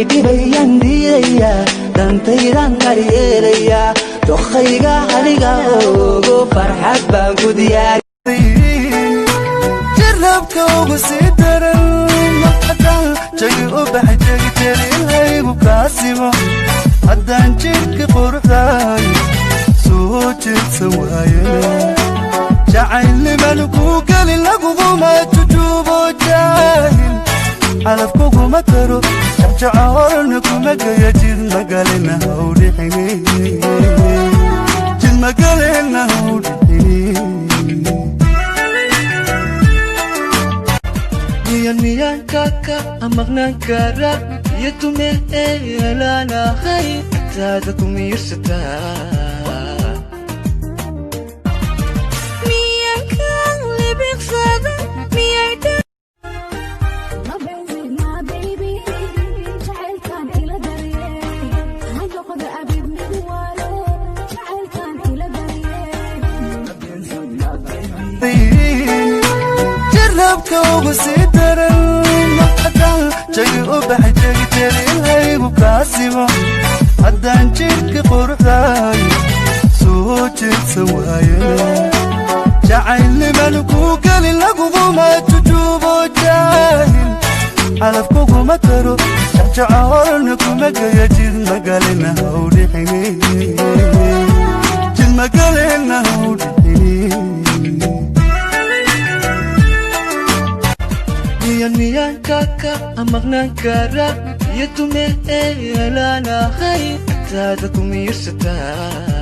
idibayan diidaya dantaydan qaryeelaya dokhayga aniga ogo farxad baan ku diyaariyay jarabka ugu sii daran maqadan jagi u baxay jarilaygu kaasimo haddaan jidhka quruxday soo jeedsan waayana jacayliman ku gelin laguguma jujuubo jaahil calafkuguma taro jabjacoorna kuma gaya jid magalena hawdhixini jid magalena hawdhixini miyan kaka amaqnaan kara iyo tume eelaanahay taada kumiirsataa jarabka ugu sii daran maqadan jagi u baxay jarilaygu kaasimo haddaan jidhka quruxday soo jeedsan waayana jacayliman ku gelin laguguma jujuubo jaahil calafkuguma taro jabjacoorna kuma gaya jid magalena hawdhixini jid magalena hawdhixini miyan kaka amaqnaan kara iyo tume eelaanahay taada kumiirsataa